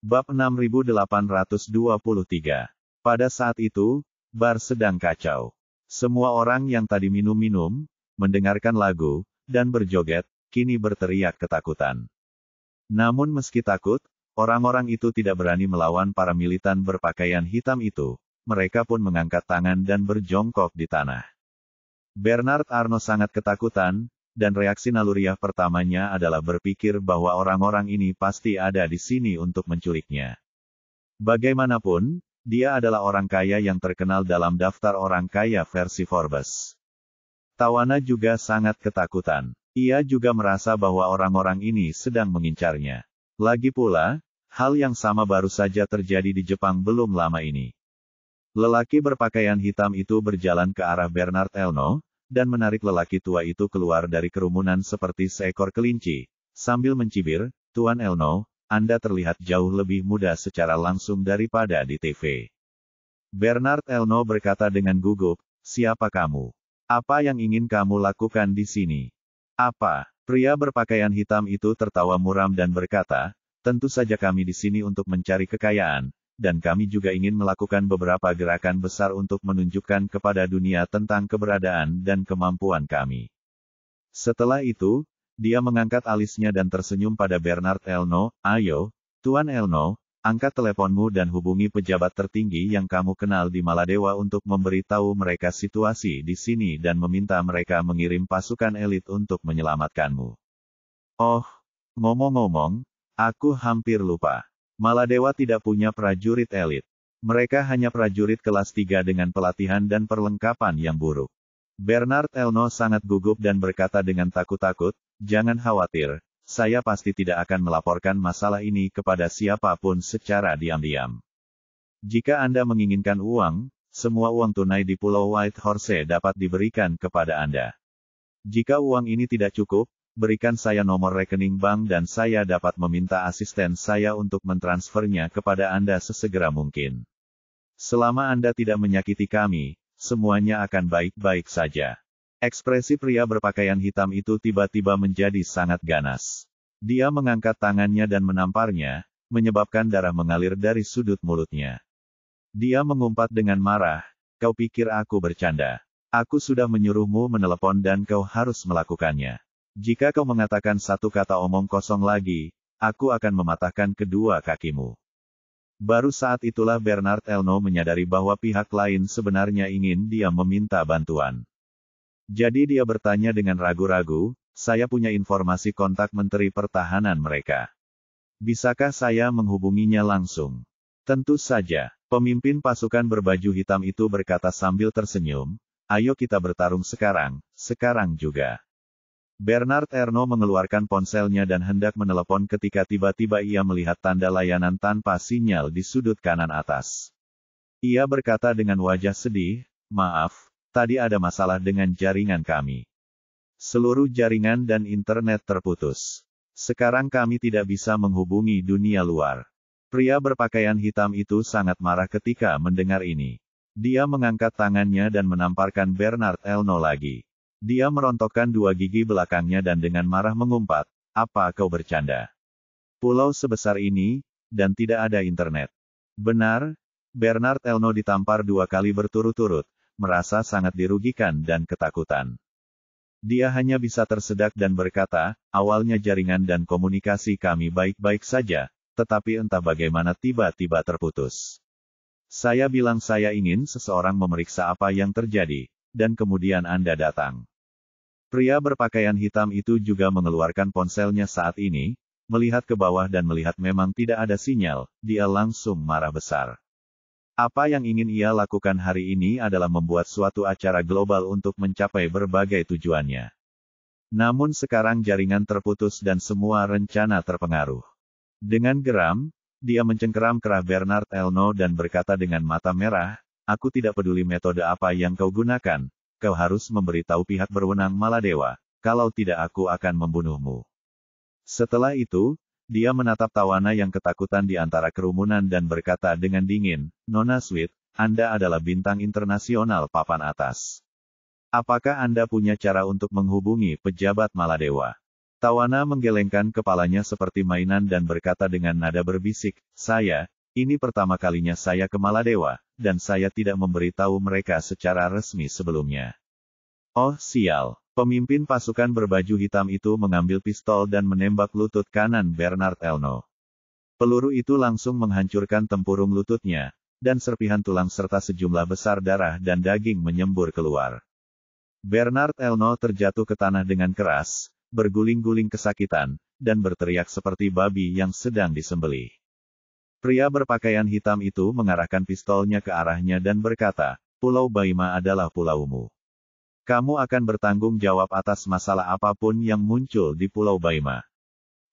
Bab 6823. Pada saat itu, bar sedang kacau. Semua orang yang tadi minum-minum, mendengarkan lagu, dan berjoget, kini berteriak ketakutan. Namun meski takut, orang-orang itu tidak berani melawan para militan berpakaian hitam itu. Mereka pun mengangkat tangan dan berjongkok di tanah. Bernard Arnault sangat ketakutan, dan reaksi naluriah pertamanya adalah berpikir bahwa orang-orang ini pasti ada di sini untuk menculiknya. Bagaimanapun, dia adalah orang kaya yang terkenal dalam daftar orang kaya versi Forbes. Tawana juga sangat ketakutan. Ia juga merasa bahwa orang-orang ini sedang mengincarnya. Lagi pula, hal yang sama baru saja terjadi di Jepang belum lama ini. Lelaki berpakaian hitam itu berjalan ke arah Bernard Arnault, dan menarik lelaki tua itu keluar dari kerumunan seperti seekor kelinci. Sambil mencibir, "Tuan Arnault, Anda terlihat jauh lebih muda secara langsung daripada di TV." Bernard Arnault berkata dengan gugup, "Siapa kamu? Apa yang ingin kamu lakukan di sini?" "Apa?" Pria berpakaian hitam itu tertawa muram dan berkata, "Tentu saja kami di sini untuk mencari kekayaan. Dan kami juga ingin melakukan beberapa gerakan besar untuk menunjukkan kepada dunia tentang keberadaan dan kemampuan kami." Setelah itu, dia mengangkat alisnya dan tersenyum pada Bernard Arnault. "Ayo, Tuan Arnault, angkat teleponmu dan hubungi pejabat tertinggi yang kamu kenal di Maladewa untuk memberitahu mereka situasi di sini dan meminta mereka mengirim pasukan elit untuk menyelamatkanmu." "Oh, ngomong-ngomong, aku hampir lupa. Maladewa tidak punya prajurit elit. Mereka hanya prajurit kelas 3 dengan pelatihan dan perlengkapan yang buruk." Bernard Arnault sangat gugup dan berkata dengan takut-takut, "Jangan khawatir, saya pasti tidak akan melaporkan masalah ini kepada siapapun secara diam-diam. Jika Anda menginginkan uang, semua uang tunai di Pulau White Horse dapat diberikan kepada Anda. Jika uang ini tidak cukup, berikan saya nomor rekening bank dan saya dapat meminta asisten saya untuk mentransfernya kepada Anda sesegera mungkin. Selama Anda tidak menyakiti kami, semuanya akan baik-baik saja." Ekspresi pria berpakaian hitam itu tiba-tiba menjadi sangat ganas. Dia mengangkat tangannya dan menamparnya, menyebabkan darah mengalir dari sudut mulutnya. Dia mengumpat dengan marah, "Kau pikir aku bercanda? Aku sudah menyuruhmu menelepon dan kau harus melakukannya. Jika kau mengatakan satu kata omong kosong lagi, aku akan mematahkan kedua kakimu." Baru saat itulah Bernard Arnault menyadari bahwa pihak lain sebenarnya ingin dia meminta bantuan. Jadi dia bertanya dengan ragu-ragu, "Saya punya informasi kontak Menteri Pertahanan mereka. Bisakah saya menghubunginya langsung?" "Tentu saja." Pemimpin pasukan berbaju hitam itu berkata sambil tersenyum, "Ayo kita bertarung sekarang juga." Bernard Arnault mengeluarkan ponselnya dan hendak menelepon ketika tiba-tiba ia melihat tanda layanan tanpa sinyal di sudut kanan atas. Ia berkata dengan wajah sedih, "Maaf, tadi ada masalah dengan jaringan kami. Seluruh jaringan dan internet terputus. Sekarang kami tidak bisa menghubungi dunia luar." Pria berpakaian hitam itu sangat marah ketika mendengar ini. Dia mengangkat tangannya dan menamparkan Bernard Arnault lagi. Dia merontokkan dua gigi belakangnya dan dengan marah mengumpat, "Apa kau bercanda? Pulau sebesar ini, dan tidak ada internet." "Benar." Bernard Arnault ditampar dua kali berturut-turut, merasa sangat dirugikan dan ketakutan. Dia hanya bisa tersedak dan berkata, "Awalnya jaringan dan komunikasi kami baik-baik saja, tetapi entah bagaimana tiba-tiba terputus. Saya bilang saya ingin seseorang memeriksa apa yang terjadi, dan kemudian Anda datang." Pria berpakaian hitam itu juga mengeluarkan ponselnya saat ini, melihat ke bawah dan melihat memang tidak ada sinyal, dia langsung marah besar. Apa yang ingin ia lakukan hari ini adalah membuat suatu acara global untuk mencapai berbagai tujuannya. Namun sekarang jaringan terputus dan semua rencana terpengaruh. Dengan geram, dia mencengkeram kerah Bernard Arnault dan berkata dengan mata merah, "Aku tidak peduli metode apa yang kau gunakan, kau harus memberitahu pihak berwenang Maladewa, kalau tidak aku akan membunuhmu." Setelah itu, dia menatap Tawana yang ketakutan di antara kerumunan dan berkata dengan dingin, "Nona Sweet, Anda adalah bintang internasional papan atas. Apakah Anda punya cara untuk menghubungi pejabat Maladewa?" Tawana menggelengkan kepalanya seperti mainan dan berkata dengan nada berbisik, ini pertama kalinya saya ke Maladewa, dan saya tidak memberitahu mereka secara resmi sebelumnya. Oh sial, pemimpin pasukan berbaju hitam itu mengambil pistol dan menembak lutut kanan Bernard Elno. Peluru itu langsung menghancurkan tempurung lututnya, dan serpihan tulang serta sejumlah besar darah dan daging menyembur keluar. Bernard Elno terjatuh ke tanah dengan keras, berguling-guling kesakitan, dan berteriak seperti babi yang sedang disembelih. Pria berpakaian hitam itu mengarahkan pistolnya ke arahnya dan berkata, Pulau Baima adalah pulaumu. Kamu akan bertanggung jawab atas masalah apapun yang muncul di Pulau Baima.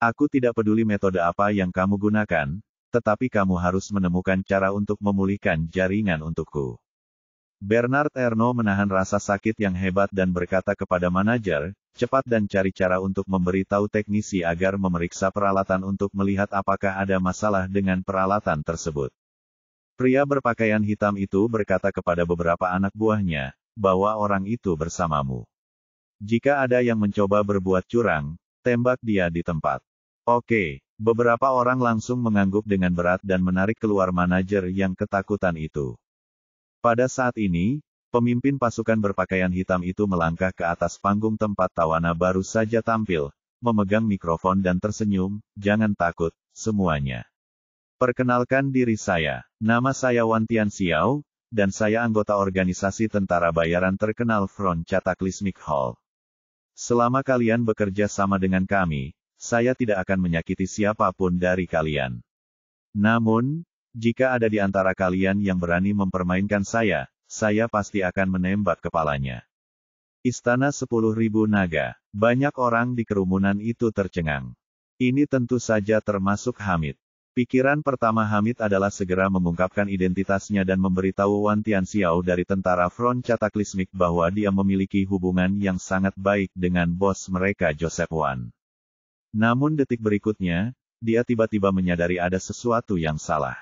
Aku tidak peduli metode apa yang kamu gunakan, tetapi kamu harus menemukan cara untuk memulihkan jaringan untukku. Bernard Elno menahan rasa sakit yang hebat dan berkata kepada manajer, cepat dan cari cara untuk memberitahu teknisi agar memeriksa peralatan untuk melihat apakah ada masalah dengan peralatan tersebut. Pria berpakaian hitam itu berkata kepada beberapa anak buahnya, bahwa orang itu bersamamu. Jika ada yang mencoba berbuat curang, tembak dia di tempat. Oke, beberapa orang langsung mengangguk dengan berat dan menarik keluar manajer yang ketakutan itu. Pada saat ini, pemimpin pasukan berpakaian hitam itu melangkah ke atas panggung tempat Tawana baru saja tampil, memegang mikrofon dan tersenyum, jangan takut, semuanya. Perkenalkan diri saya, nama saya Wan Tian Xiao, dan saya anggota organisasi tentara bayaran terkenal Front Cataclysmic Hall. Selama kalian bekerja sama dengan kami, saya tidak akan menyakiti siapapun dari kalian. Namun, jika ada di antara kalian yang berani mempermainkan saya pasti akan menembak kepalanya. Istana 10.000 naga. Banyak orang di kerumunan itu tercengang. Ini tentu saja termasuk Hamid. Pikiran pertama Hamid adalah segera mengungkapkan identitasnya dan memberitahu Wan Tian Xiao dari tentara Front Cataclysmic bahwa dia memiliki hubungan yang sangat baik dengan bos mereka Joseph Wan. Namun detik berikutnya, dia tiba-tiba menyadari ada sesuatu yang salah.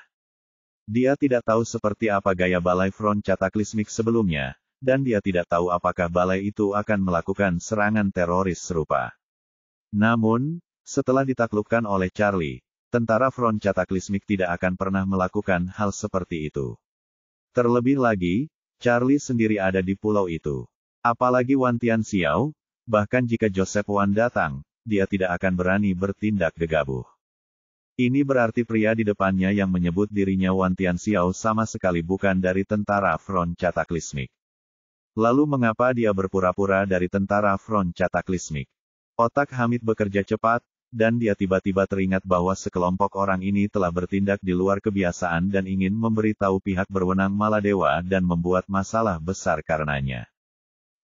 Dia tidak tahu seperti apa gaya balai Front Cataclysmic sebelumnya, dan dia tidak tahu apakah balai itu akan melakukan serangan teroris serupa. Namun, setelah ditaklukkan oleh Charlie, tentara Front Cataclysmic tidak akan pernah melakukan hal seperti itu. Terlebih lagi, Charlie sendiri ada di pulau itu. Apalagi Wan Tian Xiao, bahkan jika Joseph Wan datang, dia tidak akan berani bertindak gegabah. Ini berarti pria di depannya yang menyebut dirinya Wan Tian Xiao sama sekali bukan dari tentara Front Cataclysmic. Lalu mengapa dia berpura-pura dari tentara Front Cataclysmic? Otak Hamid bekerja cepat, dan dia tiba-tiba teringat bahwa sekelompok orang ini telah bertindak di luar kebiasaan dan ingin memberitahu pihak berwenang Maladewa dan membuat masalah besar karenanya.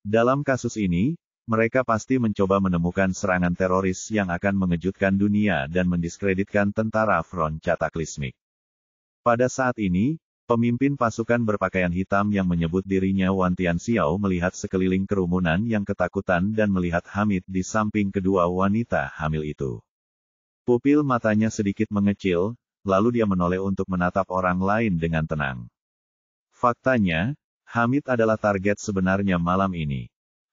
Dalam kasus ini, mereka pasti mencoba menemukan serangan teroris yang akan mengejutkan dunia dan mendiskreditkan tentara Front Cataclysmic. Pada saat ini, pemimpin pasukan berpakaian hitam yang menyebut dirinya Wan Tian Xiao melihat sekeliling kerumunan yang ketakutan dan melihat Hamid di samping kedua wanita hamil itu. Pupil matanya sedikit mengecil, lalu dia menoleh untuk menatap orang lain dengan tenang. Faktanya, Hamid adalah target sebenarnya malam ini.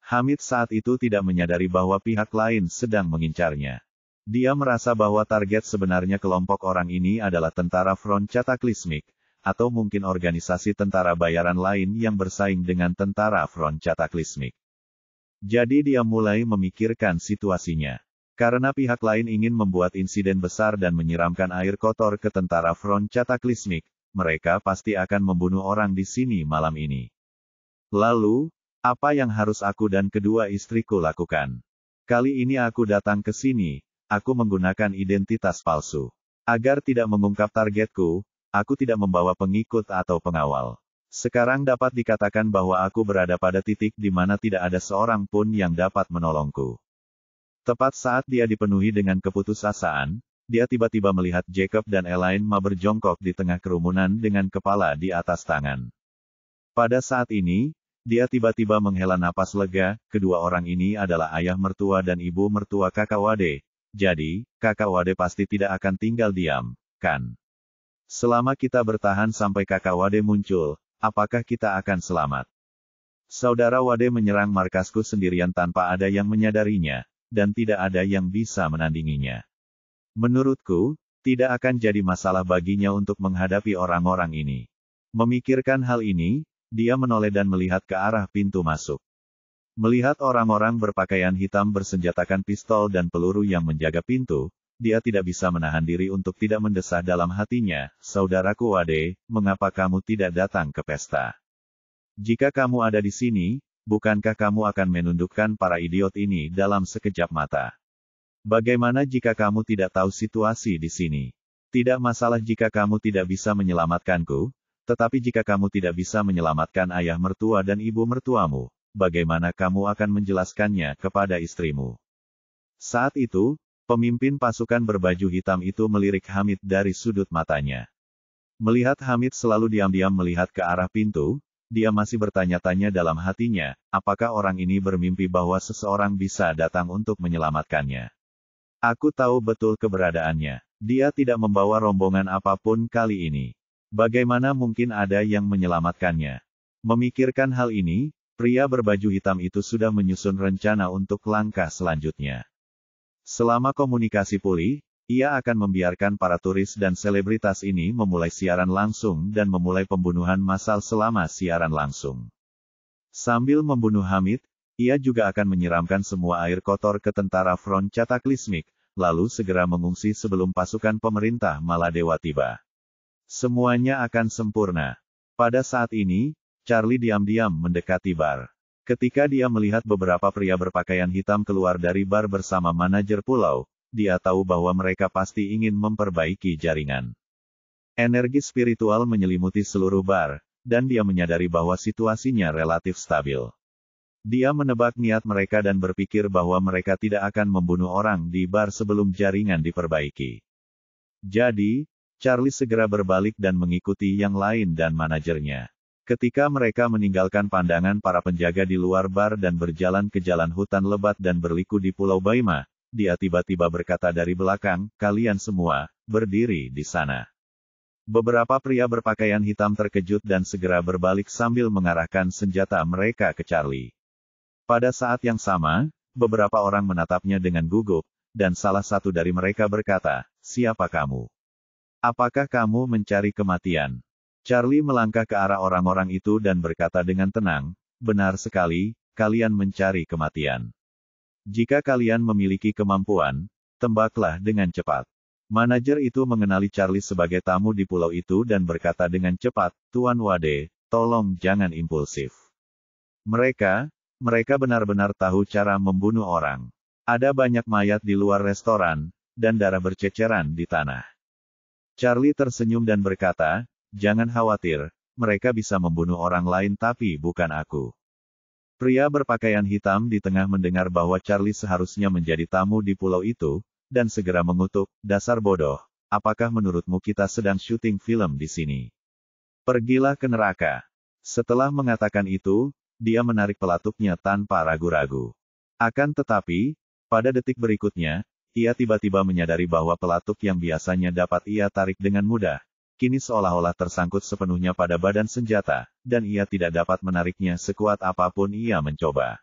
Hamid saat itu tidak menyadari bahwa pihak lain sedang mengincarnya. Dia merasa bahwa target sebenarnya kelompok orang ini adalah tentara Front Cataclysmic, atau mungkin organisasi tentara bayaran lain yang bersaing dengan tentara Front Cataclysmic. Jadi dia mulai memikirkan situasinya. Karena pihak lain ingin membuat insiden besar dan menyiramkan air kotor ke tentara Front Cataclysmic, mereka pasti akan membunuh orang di sini malam ini. Lalu, apa yang harus aku dan kedua istriku lakukan? Kali ini aku datang ke sini, aku menggunakan identitas palsu. Agar tidak mengungkap targetku, aku tidak membawa pengikut atau pengawal. Sekarang dapat dikatakan bahwa aku berada pada titik di mana tidak ada seorang pun yang dapat menolongku. Tepat saat dia dipenuhi dengan keputusasaan, dia tiba-tiba melihat Jacob dan Elaine Ma berjongkok di tengah kerumunan dengan kepala di atas tangan. Pada saat ini, dia tiba-tiba menghela napas lega, kedua orang ini adalah ayah mertua dan ibu mertua Kakak Wade. Jadi, Kakak Wade pasti tidak akan tinggal diam, kan? Selama kita bertahan sampai Kakak Wade muncul, apakah kita akan selamat? Saudara Wade menyerang markasku sendirian tanpa ada yang menyadarinya, dan tidak ada yang bisa menandinginya. Menurutku, tidak akan jadi masalah baginya untuk menghadapi orang-orang ini. Memikirkan hal ini, dia menoleh dan melihat ke arah pintu masuk. Melihat orang-orang berpakaian hitam bersenjatakan pistol dan peluru yang menjaga pintu, dia tidak bisa menahan diri untuk tidak mendesah dalam hatinya, "Saudaraku Wade, mengapa kamu tidak datang ke pesta? Jika kamu ada di sini, bukankah kamu akan menundukkan para idiot ini dalam sekejap mata? Bagaimana jika kamu tidak tahu situasi di sini? Tidak masalah jika kamu tidak bisa menyelamatkanku, tetapi jika kamu tidak bisa menyelamatkan ayah mertua dan ibu mertuamu, bagaimana kamu akan menjelaskannya kepada istrimu?" Saat itu, pemimpin pasukan berbaju hitam itu melirik Hamid dari sudut matanya. Melihat Hamid selalu diam-diam melihat ke arah pintu, dia masih bertanya-tanya dalam hatinya, apakah orang ini bermimpi bahwa seseorang bisa datang untuk menyelamatkannya. Aku tahu betul keberadaannya. Dia tidak membawa rombongan apapun kali ini. Bagaimana mungkin ada yang menyelamatkannya? Memikirkan hal ini, pria berbaju hitam itu sudah menyusun rencana untuk langkah selanjutnya. Selama komunikasi pulih, ia akan membiarkan para turis dan selebritas ini memulai siaran langsung dan memulai pembunuhan massal selama siaran langsung. Sambil membunuh Hamid, ia juga akan menyiramkan semua air kotor ke tentara Front Cataclysmic, lalu segera mengungsi sebelum pasukan pemerintah Maladewa tiba. Semuanya akan sempurna. Pada saat ini, Charlie diam-diam mendekati bar. Ketika dia melihat beberapa pria berpakaian hitam keluar dari bar bersama manajer pulau, dia tahu bahwa mereka pasti ingin memperbaiki jaringan. Energi spiritual menyelimuti seluruh bar, dan dia menyadari bahwa situasinya relatif stabil. Dia menebak niat mereka dan berpikir bahwa mereka tidak akan membunuh orang di bar sebelum jaringan diperbaiki. Jadi, Charlie segera berbalik dan mengikuti yang lain dan manajernya. Ketika mereka meninggalkan pandangan para penjaga di luar bar dan berjalan ke jalan hutan lebat dan berliku di Pulau Baima, dia tiba-tiba berkata dari belakang, "Kalian semua, berdiri di sana." Beberapa pria berpakaian hitam terkejut dan segera berbalik sambil mengarahkan senjata mereka ke Charlie. Pada saat yang sama, beberapa orang menatapnya dengan gugup, dan salah satu dari mereka berkata, "Siapa kamu? Apakah kamu mencari kematian?" Charlie melangkah ke arah orang-orang itu dan berkata dengan tenang, "Benar sekali, kalian mencari kematian. Jika kalian memiliki kemampuan, tembaklah dengan cepat." Manajer itu mengenali Charlie sebagai tamu di pulau itu dan berkata dengan cepat, "Tuan Wade, tolong jangan impulsif. Mereka benar-benar tahu cara membunuh orang. Ada banyak mayat di luar restoran, dan darah berceceran di tanah." Charlie tersenyum dan berkata, "Jangan khawatir, mereka bisa membunuh orang lain tapi bukan aku." Pria berpakaian hitam di tengah mendengar bahwa Charlie seharusnya menjadi tamu di pulau itu, dan segera mengutuk, "Dasar bodoh, apakah menurutmu kita sedang syuting film di sini? Pergilah ke neraka." Setelah mengatakan itu, dia menarik pelatuknya tanpa ragu-ragu. Akan tetapi, pada detik berikutnya, ia tiba-tiba menyadari bahwa pelatuk yang biasanya dapat ia tarik dengan mudah, kini seolah-olah tersangkut sepenuhnya pada badan senjata, dan ia tidak dapat menariknya sekuat apapun ia mencoba.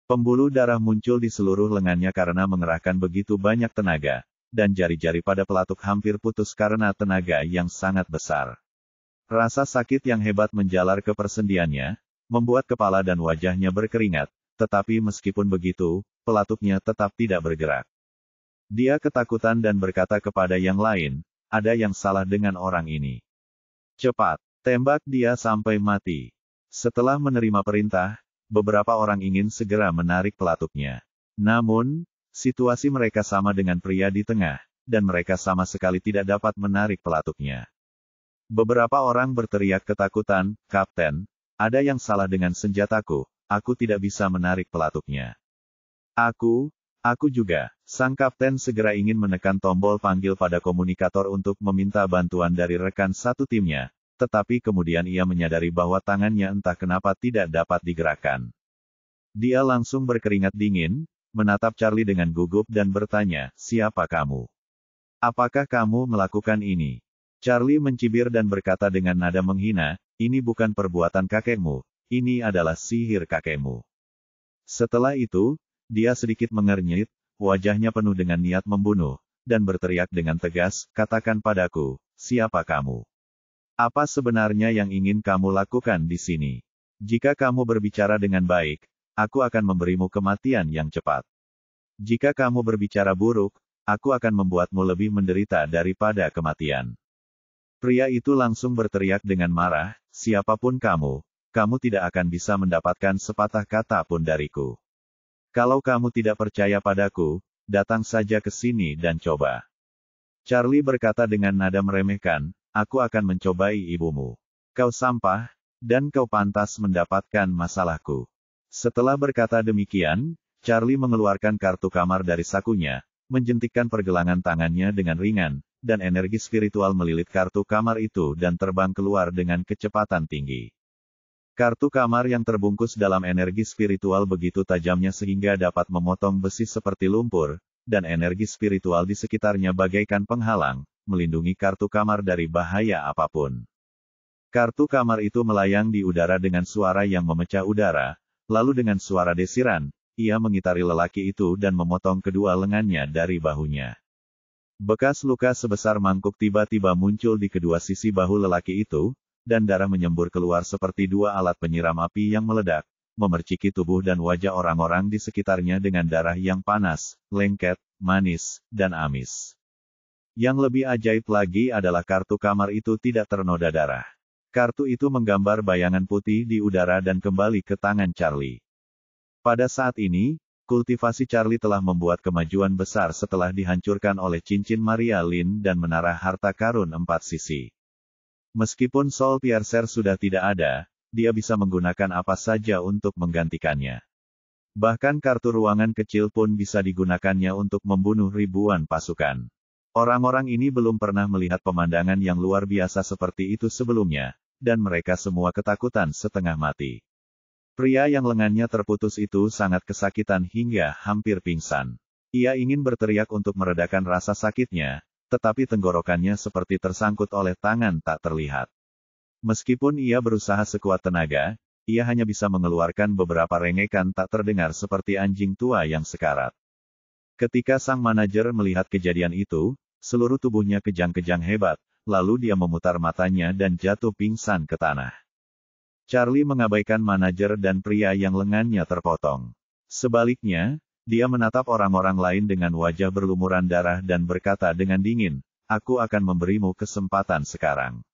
Pembuluh darah muncul di seluruh lengannya karena mengerahkan begitu banyak tenaga, dan jari-jari pada pelatuk hampir putus karena tenaga yang sangat besar. Rasa sakit yang hebat menjalar ke persendiannya, membuat kepala dan wajahnya berkeringat, tetapi meskipun begitu, pelatuknya tetap tidak bergerak. Dia ketakutan dan berkata kepada yang lain, "Ada yang salah dengan orang ini. Cepat, tembak dia sampai mati." Setelah menerima perintah, beberapa orang ingin segera menarik pelatuknya. Namun, situasi mereka sama dengan pria di tengah, dan mereka sama sekali tidak dapat menarik pelatuknya. Beberapa orang berteriak ketakutan, "Kapten, ada yang salah dengan senjataku, aku tidak bisa menarik pelatuknya." Aku juga." Sang kapten segera ingin menekan tombol panggil pada komunikator untuk meminta bantuan dari rekan satu timnya, tetapi kemudian ia menyadari bahwa tangannya entah kenapa tidak dapat digerakkan. Dia langsung berkeringat dingin, menatap Charlie dengan gugup dan bertanya, "Siapa kamu? Apakah kamu melakukan ini?" Charlie mencibir dan berkata dengan nada menghina, "Ini bukan perbuatan kakekmu, ini adalah sihir kakekmu." Setelah itu, Dia sedikit mengernyit, wajahnya penuh dengan niat membunuh, dan berteriak dengan tegas, katakan padaku, siapa kamu? Apa sebenarnya yang ingin kamu lakukan di sini? Jika kamu berbicara dengan baik, aku akan memberimu kematian yang cepat. Jika kamu berbicara buruk, aku akan membuatmu lebih menderita daripada kematian. Pria itu langsung berteriak dengan marah, siapapun kamu tidak akan bisa mendapatkan sepatah kata pun dariku. Kalau kamu tidak percaya padaku, datang saja ke sini dan coba. Charlie berkata dengan nada meremehkan, aku akan mencobai ibumu. Kau sampah, dan kau pantas mendapatkan masalahku. Setelah berkata demikian, Charlie mengeluarkan kartu kamar dari sakunya, menjentikkan pergelangan tangannya dengan ringan, dan energi spiritual melilit kartu kamar itu dan terbang keluar dengan kecepatan tinggi. Kartu kamar yang terbungkus dalam energi spiritual begitu tajamnya sehingga dapat memotong besi seperti lumpur, dan energi spiritual di sekitarnya bagaikan penghalang, melindungi kartu kamar dari bahaya apapun. Kartu kamar itu melayang di udara dengan suara yang memecah udara, lalu dengan suara desiran, ia mengitari lelaki itu dan memotong kedua lengannya dari bahunya. Bekas luka sebesar mangkuk tiba-tiba muncul di kedua sisi bahu lelaki itu, dan darah menyembur keluar seperti dua alat penyiram api yang meledak, memerciki tubuh dan wajah orang-orang di sekitarnya dengan darah yang panas, lengket, manis, dan amis. Yang lebih ajaib lagi adalah kartu kamar itu tidak ternoda darah. Kartu itu menggambar bayangan putih di udara dan kembali ke tangan Charlie. Pada saat ini, kultivasi Charlie telah membuat kemajuan besar setelah dihancurkan oleh cincin Maria Lynn dan menara harta karun 4 sisi. Meskipun Soul Piercer sudah tidak ada, dia bisa menggunakan apa saja untuk menggantikannya. Bahkan kartu ruangan kecil pun bisa digunakannya untuk membunuh ribuan pasukan. Orang-orang ini belum pernah melihat pemandangan yang luar biasa seperti itu sebelumnya, dan mereka semua ketakutan setengah mati. Pria yang lengannya terputus itu sangat kesakitan hingga hampir pingsan. Ia ingin berteriak untuk meredakan rasa sakitnya, tetapi tenggorokannya seperti tersangkut oleh tangan tak terlihat. Meskipun ia berusaha sekuat tenaga, ia hanya bisa mengeluarkan beberapa rengekan tak terdengar seperti anjing tua yang sekarat. Ketika sang manajer melihat kejadian itu, seluruh tubuhnya kejang-kejang hebat, lalu dia memutar matanya dan jatuh pingsan ke tanah. Charlie mengabaikan manajer dan pria yang lengannya terpotong. Sebaliknya, dia menatap orang-orang lain dengan wajah berlumuran darah dan berkata dengan dingin, aku akan memberimu kesempatan sekarang.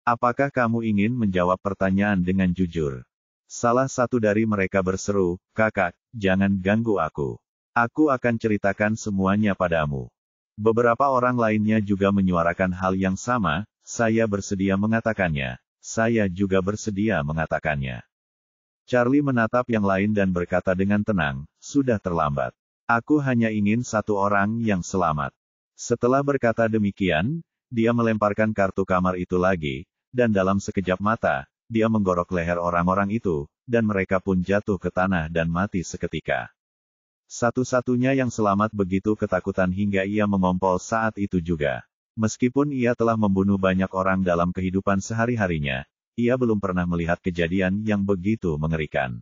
Apakah kamu ingin menjawab pertanyaan dengan jujur? Salah satu dari mereka berseru, kakak, jangan ganggu aku. Aku akan ceritakan semuanya padamu. Beberapa orang lainnya juga menyuarakan hal yang sama, saya bersedia mengatakannya. Saya juga bersedia mengatakannya. Charlie menatap yang lain dan berkata dengan tenang, sudah terlambat. Aku hanya ingin satu orang yang selamat. Setelah berkata demikian, dia melemparkan kartu kamar itu lagi, dan dalam sekejap mata, dia menggorok leher orang-orang itu, dan mereka pun jatuh ke tanah dan mati seketika. Satu-satunya yang selamat begitu ketakutan hingga ia mengompol saat itu juga. Meskipun ia telah membunuh banyak orang dalam kehidupan sehari-harinya, ia belum pernah melihat kejadian yang begitu mengerikan.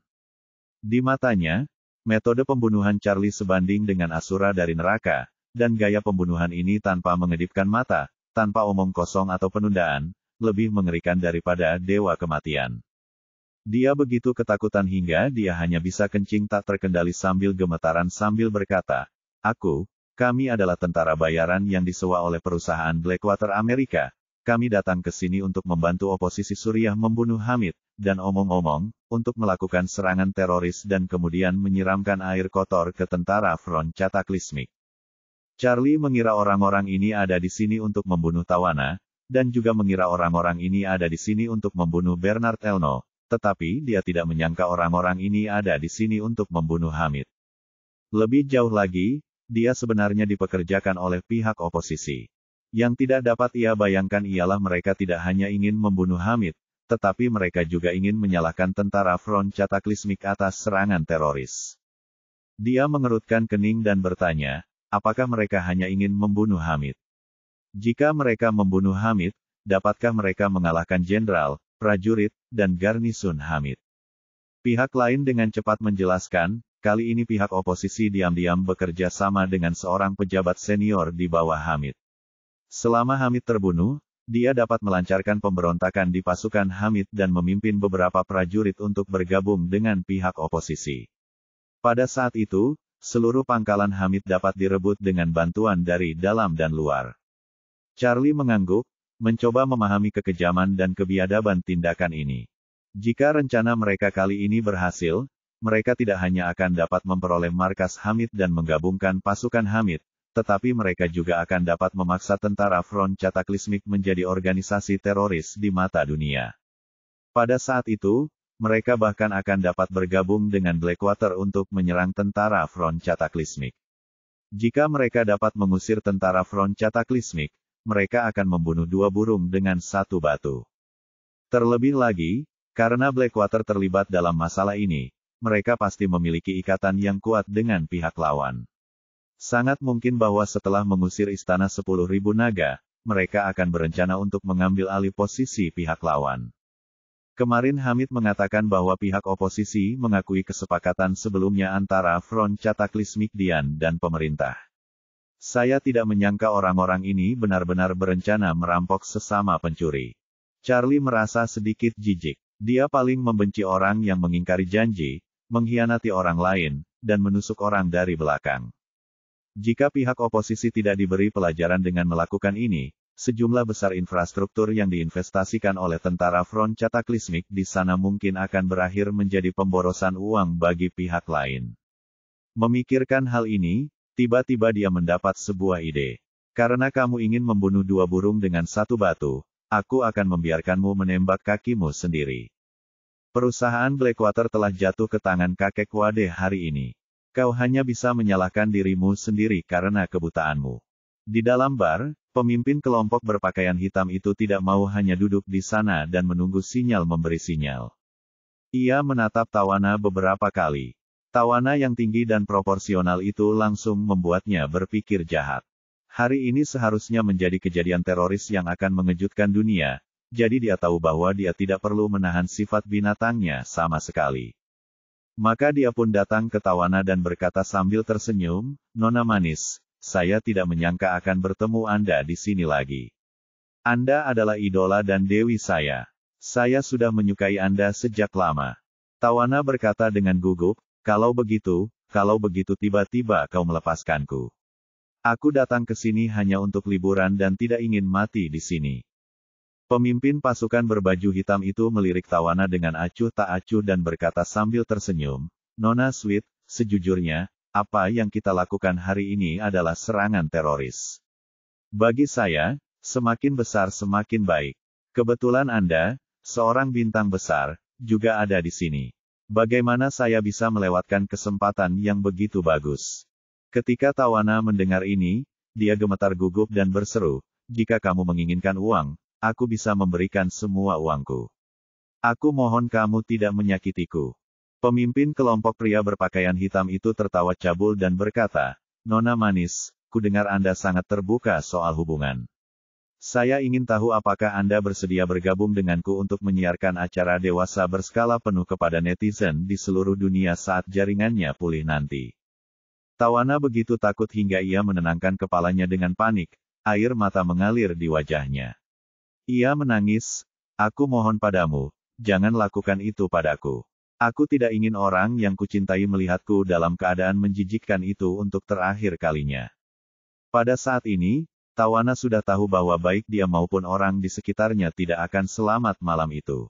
Di matanya, metode pembunuhan Charlie sebanding dengan asura dari neraka, dan gaya pembunuhan ini tanpa mengedipkan mata, tanpa omong kosong atau penundaan, lebih mengerikan daripada dewa kematian. Dia begitu ketakutan hingga dia hanya bisa kencing tak terkendali sambil gemetaran sambil berkata, kami adalah tentara bayaran yang disewa oleh perusahaan Blackwater Amerika. Kami datang ke sini untuk membantu oposisi Suriah membunuh Hamid, dan omong-omong, untuk melakukan serangan teroris dan kemudian menyiramkan air kotor ke tentara Front Cataclysmic. Charlie mengira orang-orang ini ada di sini untuk membunuh Tawana, dan juga mengira orang-orang ini ada di sini untuk membunuh Bernard Elno, tetapi dia tidak menyangka orang-orang ini ada di sini untuk membunuh Hamid. Lebih jauh lagi, dia sebenarnya dipekerjakan oleh pihak oposisi. Yang tidak dapat ia bayangkan ialah mereka tidak hanya ingin membunuh Hamid, tetapi mereka juga ingin menyalahkan tentara Front Cataclysmic atas serangan teroris. Dia mengerutkan kening dan bertanya, apakah mereka hanya ingin membunuh Hamid? Jika mereka membunuh Hamid, dapatkah mereka mengalahkan jenderal, prajurit, dan garnisun Hamid? Pihak lain dengan cepat menjelaskan, kali ini pihak oposisi diam-diam bekerja sama dengan seorang pejabat senior di bawah Hamid. Selama Hamid terbunuh, dia dapat melancarkan pemberontakan di pasukan Hamid dan memimpin beberapa prajurit untuk bergabung dengan pihak oposisi. Pada saat itu, seluruh pangkalan Hamid dapat direbut dengan bantuan dari dalam dan luar. Charlie mengangguk, mencoba memahami kekejaman dan kebiadaban tindakan ini. Jika rencana mereka kali ini berhasil, mereka tidak hanya akan dapat memperoleh markas Hamid dan menggabungkan pasukan Hamid, tetapi mereka juga akan dapat memaksa tentara Front Cataclysmic menjadi organisasi teroris di mata dunia. Pada saat itu, mereka bahkan akan dapat bergabung dengan Blackwater untuk menyerang tentara Front Cataclysmic. Jika mereka dapat mengusir tentara Front Cataclysmic, mereka akan membunuh dua burung dengan satu batu. Terlebih lagi, karena Blackwater terlibat dalam masalah ini, mereka pasti memiliki ikatan yang kuat dengan pihak lawan. Sangat mungkin bahwa setelah mengusir istana 10.000 naga, mereka akan berencana untuk mengambil alih posisi pihak lawan. Kemarin Hamid mengatakan bahwa pihak oposisi mengakui kesepakatan sebelumnya antara Front Cataclysmic Dian dan pemerintah. Saya tidak menyangka orang-orang ini benar-benar berencana merampok sesama pencuri. Charlie merasa sedikit jijik. Dia paling membenci orang yang mengingkari janji, mengkhianati orang lain, dan menusuk orang dari belakang. Jika pihak oposisi tidak diberi pelajaran dengan melakukan ini, sejumlah besar infrastruktur yang diinvestasikan oleh tentara Front Cataclysmic di sana mungkin akan berakhir menjadi pemborosan uang bagi pihak lain. Memikirkan hal ini, tiba-tiba dia mendapat sebuah ide. Karena kamu ingin membunuh dua burung dengan satu batu, aku akan membiarkanmu menembak kakimu sendiri. Perusahaan Blackwater telah jatuh ke tangan kakek Wade hari ini. Kau hanya bisa menyalahkan dirimu sendiri karena kebutaanmu. Di dalam bar, pemimpin kelompok berpakaian hitam itu tidak mau hanya duduk di sana dan menunggu sinyal memberi sinyal. Ia menatap Tawana beberapa kali. Tawana yang tinggi dan proporsional itu langsung membuatnya berpikir jahat. Hari ini seharusnya menjadi kejadian teroris yang akan mengejutkan dunia, jadi dia tahu bahwa dia tidak perlu menahan sifat binatangnya sama sekali. Maka dia pun datang ke Tawana dan berkata sambil tersenyum, "Nona manis, saya tidak menyangka akan bertemu Anda di sini lagi. Anda adalah idola dan dewi saya. Saya sudah menyukai Anda sejak lama." Tawana berkata dengan gugup, kalau begitu tiba-tiba kau melepaskanku. Aku datang ke sini hanya untuk liburan dan tidak ingin mati di sini." Pemimpin pasukan berbaju hitam itu melirik Tawana dengan acuh tak acuh dan berkata sambil tersenyum, "Nona Sweet, sejujurnya, apa yang kita lakukan hari ini adalah serangan teroris. Bagi saya, semakin besar semakin baik. Kebetulan Anda, seorang bintang besar, juga ada di sini. Bagaimana saya bisa melewatkan kesempatan yang begitu bagus?" Ketika Tawana mendengar ini, dia gemetar gugup dan berseru, "Jika kamu menginginkan uang, aku bisa memberikan semua uangku. Aku mohon kamu tidak menyakitiku." Pemimpin kelompok pria berpakaian hitam itu tertawa cabul dan berkata, "Nona manis, ku dengar Anda sangat terbuka soal hubungan. Saya ingin tahu apakah Anda bersedia bergabung denganku untuk menyiarkan acara dewasa berskala penuh kepada netizen di seluruh dunia saat jaringannya pulih nanti." Tawana begitu takut hingga ia menenangkan kepalanya dengan panik, air mata mengalir di wajahnya. Ia menangis, "Aku mohon padamu, jangan lakukan itu padaku. Aku tidak ingin orang yang kucintai melihatku dalam keadaan menjijikkan itu untuk terakhir kalinya." Pada saat ini, Tawana sudah tahu bahwa baik dia maupun orang di sekitarnya tidak akan selamat malam itu.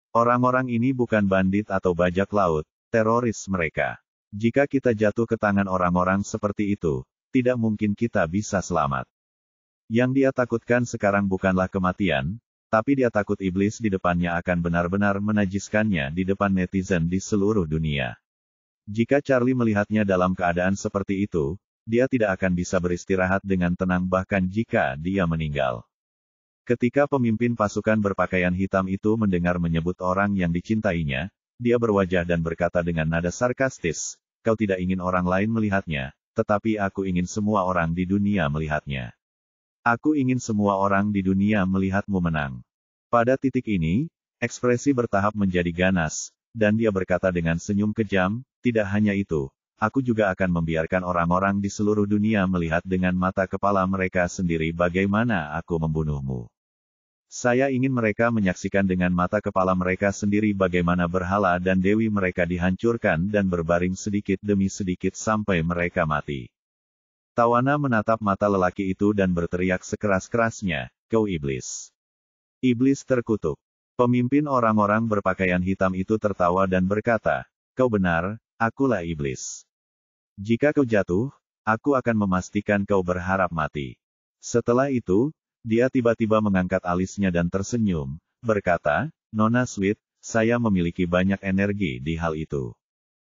Orang-orang ini bukan bandit atau bajak laut, teroris mereka. Jika kita jatuh ke tangan orang-orang seperti itu, tidak mungkin kita bisa selamat. Yang dia takutkan sekarang bukanlah kematian, tapi dia takut iblis di depannya akan benar-benar menajiskannya di depan netizen di seluruh dunia. Jika Charlie melihatnya dalam keadaan seperti itu, dia tidak akan bisa beristirahat dengan tenang bahkan jika dia meninggal. Ketika pemimpin pasukan berpakaian hitam itu mendengar menyebut orang yang dicintainya, dia berwajah dan berkata dengan nada sarkastis, "Kau tidak ingin orang lain melihatnya, tetapi aku ingin semua orang di dunia melihatnya. Aku ingin semua orang di dunia melihatmu menang." Pada titik ini, ekspresi bertahap menjadi ganas, dan dia berkata dengan senyum kejam, tidak hanya itu, aku juga akan membiarkan orang-orang di seluruh dunia melihat dengan mata kepala mereka sendiri bagaimana aku membunuhmu. Saya ingin mereka menyaksikan dengan mata kepala mereka sendiri bagaimana berhala dan dewi mereka dihancurkan dan berbaring sedikit demi sedikit sampai mereka mati. Tawana menatap mata lelaki itu dan berteriak sekeras-kerasnya, kau iblis. Iblis terkutuk. Pemimpin orang-orang berpakaian hitam itu tertawa dan berkata, kau benar, akulah iblis. Jika kau jatuh, aku akan memastikan kau berharap mati. Setelah itu, dia tiba-tiba mengangkat alisnya dan tersenyum, berkata, Nona Sweet, saya memiliki banyak energi di hal itu.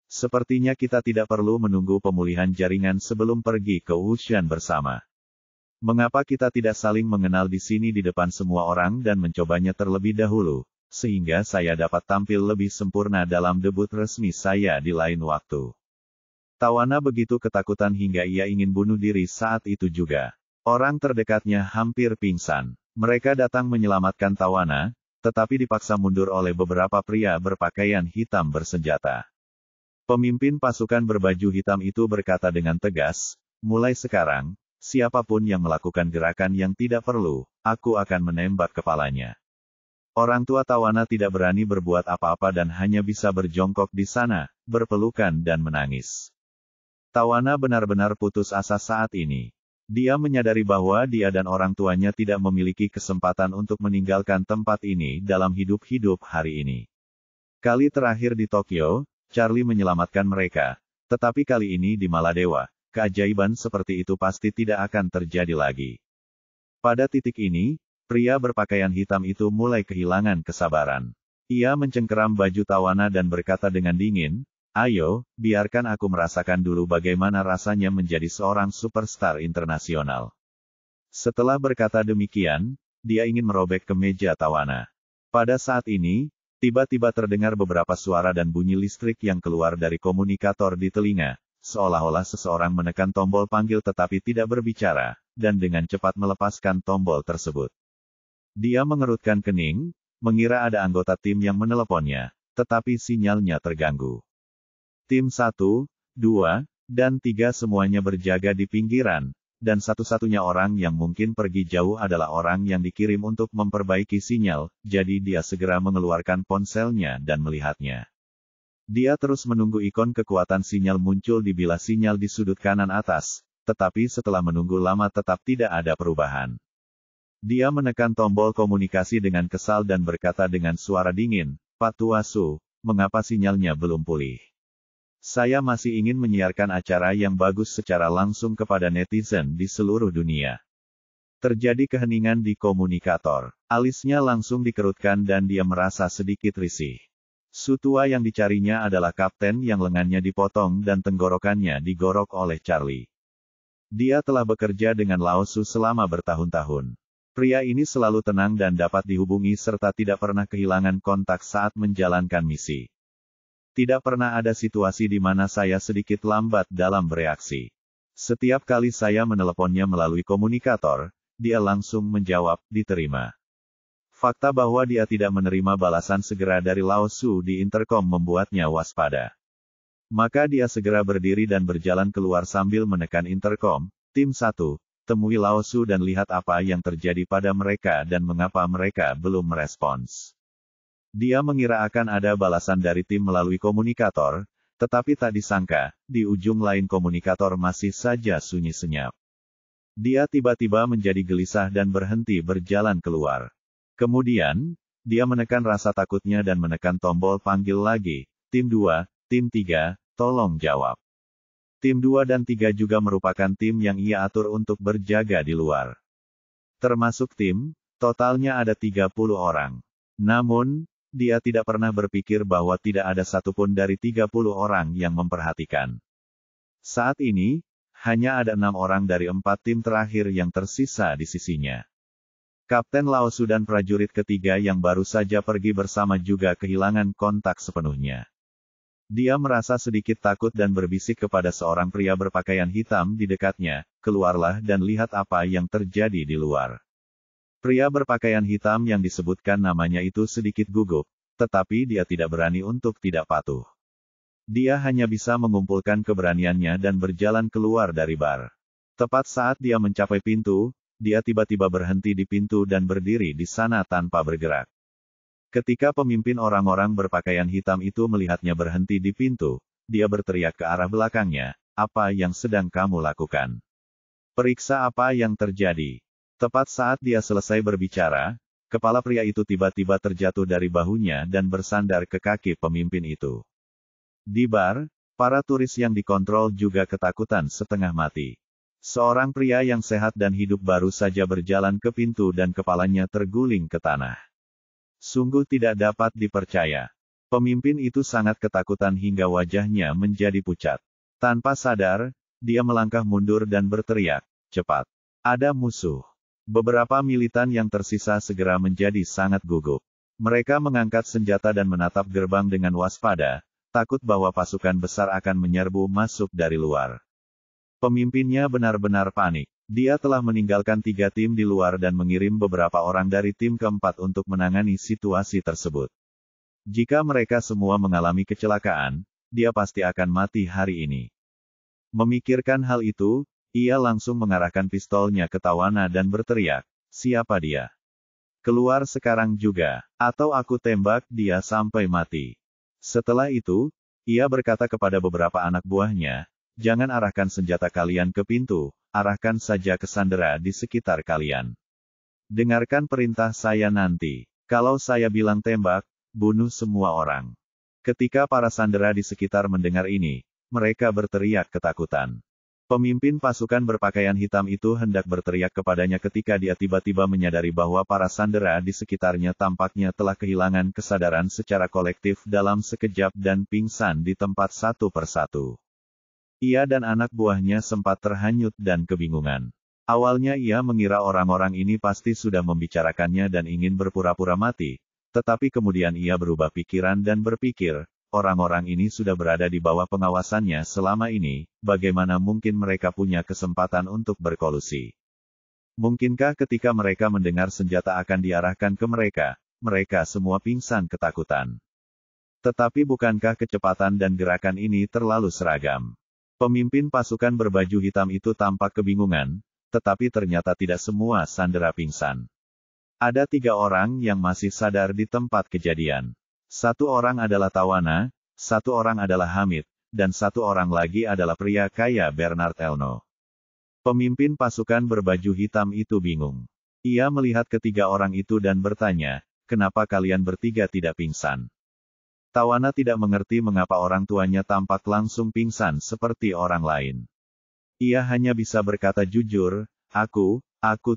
Sepertinya kita tidak perlu menunggu pemulihan jaringan sebelum pergi ke Wushan bersama. Mengapa kita tidak saling mengenal di sini di depan semua orang dan mencobanya terlebih dahulu, sehingga saya dapat tampil lebih sempurna dalam debut resmi saya di lain waktu. Tawana begitu ketakutan hingga ia ingin bunuh diri saat itu juga. Orang terdekatnya hampir pingsan. Mereka datang menyelamatkan Tawana, tetapi dipaksa mundur oleh beberapa pria berpakaian hitam bersenjata. Pemimpin pasukan berbaju hitam itu berkata dengan tegas, mulai sekarang, siapapun yang melakukan gerakan yang tidak perlu, aku akan menembak kepalanya. Orang tua Tawana tidak berani berbuat apa-apa dan hanya bisa berjongkok di sana, berpelukan dan menangis. Tawana benar-benar putus asa saat ini. Dia menyadari bahwa dia dan orang tuanya tidak memiliki kesempatan untuk meninggalkan tempat ini dalam hidup-hidup hari ini. Kali terakhir di Tokyo, Charlie menyelamatkan mereka, tetapi kali ini di Maladewa, keajaiban seperti itu pasti tidak akan terjadi lagi. Pada titik ini, pria berpakaian hitam itu mulai kehilangan kesabaran. Ia mencengkeram baju Tawana dan berkata dengan dingin, ayo, biarkan aku merasakan dulu bagaimana rasanya menjadi seorang superstar internasional. Setelah berkata demikian, dia ingin merobek ke meja Tawana. Pada saat ini, tiba-tiba terdengar beberapa suara dan bunyi listrik yang keluar dari komunikator di telinga, seolah-olah seseorang menekan tombol panggil tetapi tidak berbicara, dan dengan cepat melepaskan tombol tersebut. Dia mengerutkan kening, mengira ada anggota tim yang meneleponnya, tetapi sinyalnya terganggu. Tim 1, 2, dan 3 semuanya berjaga di pinggiran, dan satu-satunya orang yang mungkin pergi jauh adalah orang yang dikirim untuk memperbaiki sinyal, jadi dia segera mengeluarkan ponselnya dan melihatnya. Dia terus menunggu ikon kekuatan sinyal muncul di bilah sinyal di sudut kanan atas, tetapi setelah menunggu lama tetap tidak ada perubahan. Dia menekan tombol komunikasi dengan kesal dan berkata dengan suara dingin, Pak Tuasu, mengapa sinyalnya belum pulih? Saya masih ingin menyiarkan acara yang bagus secara langsung kepada netizen di seluruh dunia. Terjadi keheningan di komunikator. Alisnya langsung dikerutkan dan dia merasa sedikit risih. Sutua yang dicarinya adalah kapten yang lengannya dipotong dan tenggorokannya digorok oleh Charlie. Dia telah bekerja dengan Lao Su selama bertahun-tahun. Pria ini selalu tenang dan dapat dihubungi serta tidak pernah kehilangan kontak saat menjalankan misi. Tidak pernah ada situasi di mana saya sedikit lambat dalam bereaksi. Setiap kali saya meneleponnya melalui komunikator, dia langsung menjawab, diterima. Fakta bahwa dia tidak menerima balasan segera dari Lao Su di interkom membuatnya waspada. Maka dia segera berdiri dan berjalan keluar sambil menekan interkom, tim 1, temui Lao Su dan lihat apa yang terjadi pada mereka dan mengapa mereka belum merespons. Dia mengira akan ada balasan dari tim melalui komunikator, tetapi tak disangka, di ujung lain komunikator masih saja sunyi senyap. Dia tiba-tiba menjadi gelisah dan berhenti berjalan keluar. Kemudian, dia menekan rasa takutnya dan menekan tombol panggil lagi, tim 2, tim 3, tolong jawab. Tim 2 dan 3 juga merupakan tim yang ia atur untuk berjaga di luar. Termasuk tim, totalnya ada 30 orang. Namun, dia tidak pernah berpikir bahwa tidak ada satupun dari 30 orang yang memperhatikan. Saat ini, hanya ada 6 orang dari 4 tim terakhir yang tersisa di sisinya. Kapten Lao Su dan prajurit ketiga yang baru saja pergi bersama juga kehilangan kontak sepenuhnya. Dia merasa sedikit takut dan berbisik kepada seorang pria berpakaian hitam di dekatnya, keluarlah dan lihat apa yang terjadi di luar. Pria berpakaian hitam yang disebutkan namanya itu sedikit gugup, tetapi dia tidak berani untuk tidak patuh. Dia hanya bisa mengumpulkan keberaniannya dan berjalan keluar dari bar. Tepat saat dia mencapai pintu, dia tiba-tiba berhenti di pintu dan berdiri di sana tanpa bergerak. Ketika pemimpin orang-orang berpakaian hitam itu melihatnya berhenti di pintu, dia berteriak ke arah belakangnya, "Apa yang sedang kamu lakukan? Periksa apa yang terjadi." Tepat saat dia selesai berbicara, kepala pria itu tiba-tiba terjatuh dari bahunya dan bersandar ke kaki pemimpin itu. Di bar, para turis yang dikontrol juga ketakutan setengah mati. Seorang pria yang sehat dan hidup baru saja berjalan ke pintu dan kepalanya terguling ke tanah. Sungguh tidak dapat dipercaya. Pemimpin itu sangat ketakutan hingga wajahnya menjadi pucat. Tanpa sadar, dia melangkah mundur dan berteriak, "Cepat! Ada musuh!" Beberapa militan yang tersisa segera menjadi sangat gugup. Mereka mengangkat senjata dan menatap gerbang dengan waspada, takut bahwa pasukan besar akan menyerbu masuk dari luar. Pemimpinnya benar-benar panik. Dia telah meninggalkan 3 tim di luar dan mengirim beberapa orang dari tim keempat untuk menangani situasi tersebut. Jika mereka semua mengalami kecelakaan, dia pasti akan mati hari ini. Memikirkan hal itu, ia langsung mengarahkan pistolnya ke Tawana dan berteriak, "Siapa dia? Keluar sekarang juga, atau aku tembak dia sampai mati." Setelah itu, ia berkata kepada beberapa anak buahnya, "Jangan arahkan senjata kalian ke pintu, arahkan saja ke sandera di sekitar kalian. Dengarkan perintah saya nanti. Kalau saya bilang tembak, bunuh semua orang." Ketika para sandera di sekitar mendengar ini, mereka berteriak ketakutan. Pemimpin pasukan berpakaian hitam itu hendak berteriak kepadanya ketika dia tiba-tiba menyadari bahwa para sandera di sekitarnya tampaknya telah kehilangan kesadaran secara kolektif dalam sekejap dan pingsan di tempat satu persatu. Ia dan anak buahnya sempat terhanyut dan kebingungan. Awalnya ia mengira orang-orang ini pasti sudah membicarakannya dan ingin berpura-pura mati, tetapi kemudian ia berubah pikiran dan berpikir, orang-orang ini sudah berada di bawah pengawasannya selama ini, bagaimana mungkin mereka punya kesempatan untuk berkolusi? Mungkinkah ketika mereka mendengar senjata akan diarahkan ke mereka, mereka semua pingsan ketakutan? Tetapi bukankah kecepatan dan gerakan ini terlalu seragam? Pemimpin pasukan berbaju hitam itu tampak kebingungan, tetapi ternyata tidak semua sandera pingsan. Ada 3 orang yang masih sadar di tempat kejadian. 1 orang adalah Tawana, 1 orang adalah Hamid, dan 1 orang lagi adalah pria kaya Bernard Elno. Pemimpin pasukan berbaju hitam itu bingung. Ia melihat ketiga orang itu dan bertanya, "Kenapa kalian bertiga tidak pingsan?" Tawana tidak mengerti mengapa orang tuanya tampak langsung pingsan seperti orang lain. Ia hanya bisa berkata jujur, aku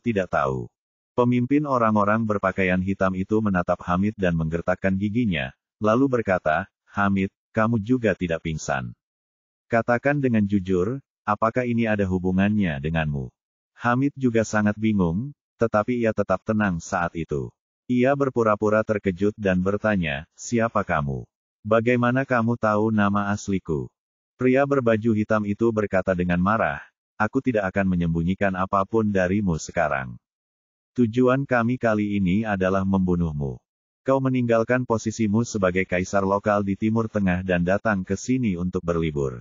tidak tahu." Pemimpin orang-orang berpakaian hitam itu menatap Hamid dan menggertakkan giginya, lalu berkata, "Hamid, kamu juga tidak pingsan. Katakan dengan jujur, apakah ini ada hubungannya denganmu?" Hamid juga sangat bingung, tetapi ia tetap tenang saat itu. Ia berpura-pura terkejut dan bertanya, "Siapa kamu? Bagaimana kamu tahu nama asliku?" Pria berbaju hitam itu berkata dengan marah, "Aku tidak akan menyembunyikan apapun darimu sekarang. Tujuan kami kali ini adalah membunuhmu. Kau meninggalkan posisimu sebagai kaisar lokal di Timur Tengah dan datang ke sini untuk berlibur.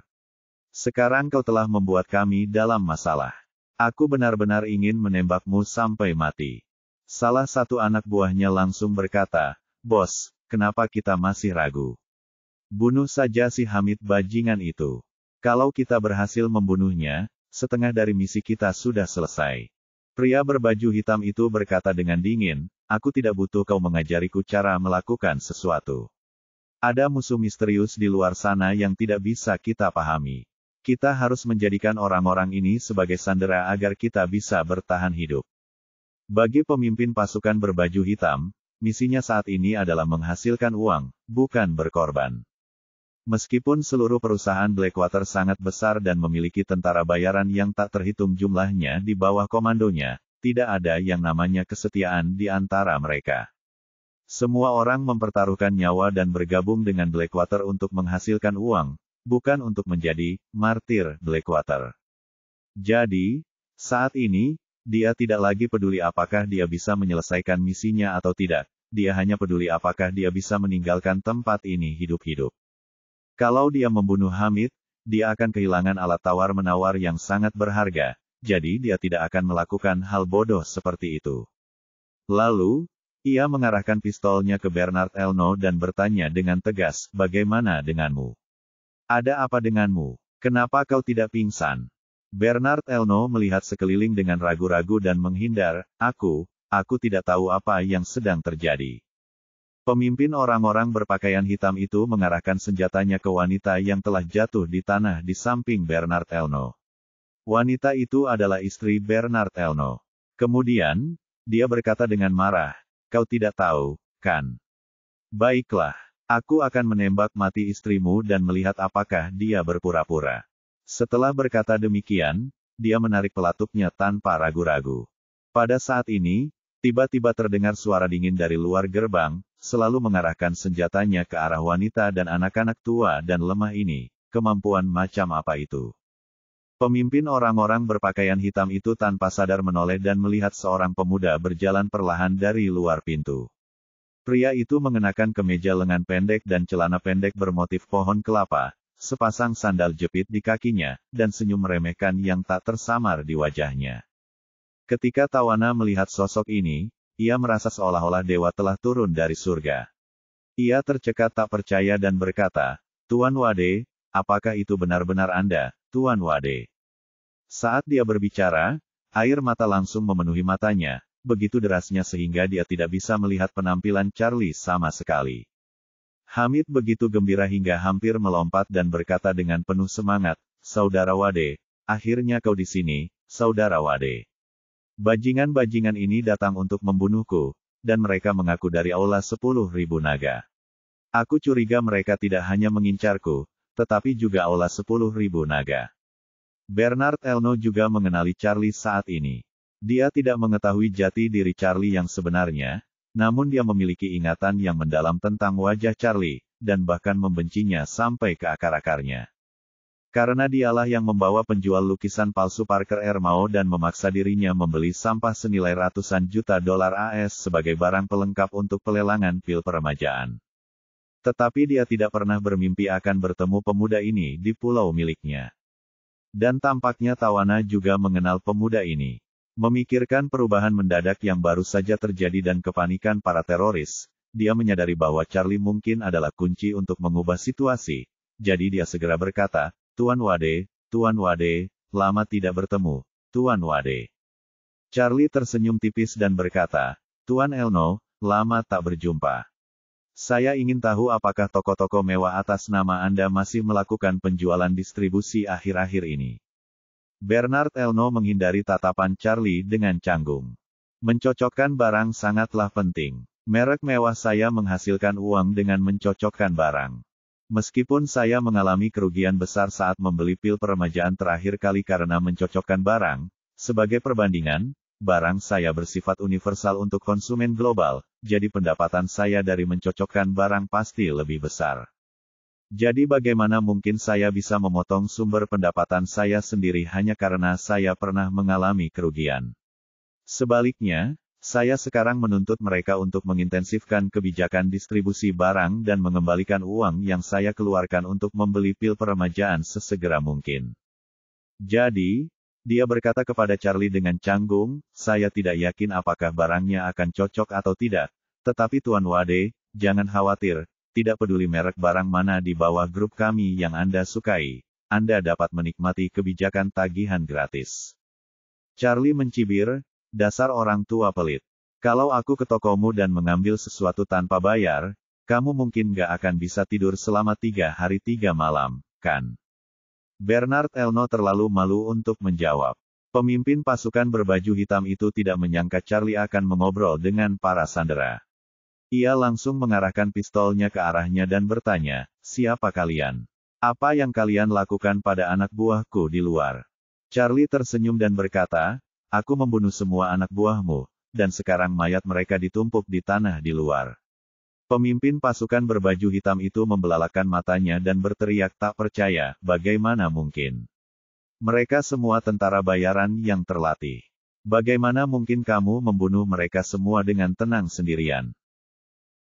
Sekarang kau telah membuat kami dalam masalah. Aku benar-benar ingin menembakmu sampai mati." Salah satu anak buahnya langsung berkata, "Bos, kenapa kita masih ragu? Bunuh saja si Hamid bajingan itu. Kalau kita berhasil membunuhnya, setengah dari misi kita sudah selesai." Pria berbaju hitam itu berkata dengan dingin, "Aku tidak butuh kau mengajariku cara melakukan sesuatu. Ada musuh misterius di luar sana yang tidak bisa kita pahami. Kita harus menjadikan orang-orang ini sebagai sandera agar kita bisa bertahan hidup." Bagi pemimpin pasukan berbaju hitam, misinya saat ini adalah menghasilkan uang, bukan berkorban. Meskipun seluruh perusahaan Blackwater sangat besar dan memiliki tentara bayaran yang tak terhitung jumlahnya di bawah komandonya, tidak ada yang namanya kesetiaan di antara mereka. Semua orang mempertaruhkan nyawa dan bergabung dengan Blackwater untuk menghasilkan uang, bukan untuk menjadi martir Blackwater. Jadi, saat ini, dia tidak lagi peduli apakah dia bisa menyelesaikan misinya atau tidak. dia hanya peduli apakah dia bisa meninggalkan tempat ini hidup-hidup. Kalau dia membunuh Hamid, dia akan kehilangan alat tawar-menawar yang sangat berharga, jadi dia tidak akan melakukan hal bodoh seperti itu. Lalu, ia mengarahkan pistolnya ke Bernard Elno dan bertanya dengan tegas, "Bagaimana denganmu? Ada apa denganmu? Kenapa kau tidak pingsan?" Bernard Elno melihat sekeliling dengan ragu-ragu dan menghindar, Aku tidak tahu apa yang sedang terjadi." Pemimpin orang-orang berpakaian hitam itu mengarahkan senjatanya ke wanita yang telah jatuh di tanah di samping Bernard Elno. Wanita itu adalah istri Bernard Elno. Kemudian, dia berkata dengan marah, "Kau tidak tahu, kan? Baiklah, aku akan menembak mati istrimu dan melihat apakah dia berpura-pura." Setelah berkata demikian, dia menarik pelatuknya tanpa ragu-ragu. Pada saat ini, tiba-tiba terdengar suara dingin dari luar gerbang, selalu mengarahkan senjatanya ke arah wanita dan anak-anak tua dan lemah ini. Kemampuan macam apa itu? Pemimpin orang-orang berpakaian hitam itu tanpa sadar menoleh dan melihat seorang pemuda berjalan perlahan dari luar pintu. Pria itu mengenakan kemeja lengan pendek dan celana pendek bermotif pohon kelapa, sepasang sandal jepit di kakinya, dan senyum meremehkan yang tak tersamar di wajahnya. Ketika Tawana melihat sosok ini, ia merasa seolah-olah dewa telah turun dari surga. Ia tercekat tak percaya dan berkata, "Tuan Wade, apakah itu benar-benar Anda, Tuan Wade?" Saat dia berbicara, air mata langsung memenuhi matanya, begitu derasnya sehingga dia tidak bisa melihat penampilan Charlie sama sekali. Hamid begitu gembira hingga hampir melompat dan berkata dengan penuh semangat, "Saudara Wade, akhirnya kau di sini, Saudara Wade. Bajingan-bajingan ini datang untuk membunuhku, dan mereka mengaku dari aula 10.000 naga. Aku curiga mereka tidak hanya mengincarku, tetapi juga aula 10.000 naga." Bernard Elno juga mengenali Charlie saat ini. Dia tidak mengetahui jati diri Charlie yang sebenarnya, namun dia memiliki ingatan yang mendalam tentang wajah Charlie, dan bahkan membencinya sampai ke akar-akarnya. Karena dialah yang membawa penjual lukisan palsu Parker R. Mao dan memaksa dirinya membeli sampah senilai ratusan juta dolar AS sebagai barang pelengkap untuk pelelangan pil peremajaan. Tetapi dia tidak pernah bermimpi akan bertemu pemuda ini di pulau miliknya. Dan tampaknya Tawana juga mengenal pemuda ini. Memikirkan perubahan mendadak yang baru saja terjadi dan kepanikan para teroris, dia menyadari bahwa Charlie mungkin adalah kunci untuk mengubah situasi. Jadi dia segera berkata, Tuan Wade, lama tidak bertemu, Tuan Wade." Charlie tersenyum tipis dan berkata, "Tuan Elno, lama tak berjumpa. Saya ingin tahu apakah toko-toko mewah atas nama Anda masih melakukan penjualan distribusi akhir-akhir ini." Bernard Elno menghindari tatapan Charlie dengan canggung. "Mencocokkan barang sangatlah penting. Merek mewah saya menghasilkan uang dengan mencocokkan barang. Meskipun saya mengalami kerugian besar saat membeli pil peremajaan terakhir kali karena mencocokkan barang, sebagai perbandingan, barang saya bersifat universal untuk konsumen global, jadi pendapatan saya dari mencocokkan barang pasti lebih besar. Jadi bagaimana mungkin saya bisa memotong sumber pendapatan saya sendiri hanya karena saya pernah mengalami kerugian? Sebaliknya, saya sekarang menuntut mereka untuk mengintensifkan kebijakan distribusi barang dan mengembalikan uang yang saya keluarkan untuk membeli pil peremajaan sesegera mungkin." Jadi, dia berkata kepada Charlie dengan canggung, "Saya tidak yakin apakah barangnya akan cocok atau tidak. Tetapi Tuan Wade, jangan khawatir, tidak peduli merek barang mana di bawah grup kami yang Anda sukai, Anda dapat menikmati kebijakan tagihan gratis." Charlie mencibir, "Dasar orang tua pelit. Kalau aku ke tokomu dan mengambil sesuatu tanpa bayar, kamu mungkin gak akan bisa tidur selama 3 hari 3 malam, kan?" Bernard Elno terlalu malu untuk menjawab. Pemimpin pasukan berbaju hitam itu tidak menyangka Charlie akan mengobrol dengan para sandera. Ia langsung mengarahkan pistolnya ke arahnya dan bertanya, "Siapa kalian? Apa yang kalian lakukan pada anak buahku di luar?" Charlie tersenyum dan berkata, "Aku membunuh semua anak buahmu, dan sekarang mayat mereka ditumpuk di tanah di luar." Pemimpin pasukan berbaju hitam itu membelalakan matanya dan berteriak tak percaya, "Bagaimana mungkin? Mereka semua tentara bayaran yang terlatih. Bagaimana mungkin kamu membunuh mereka semua dengan tenang sendirian?"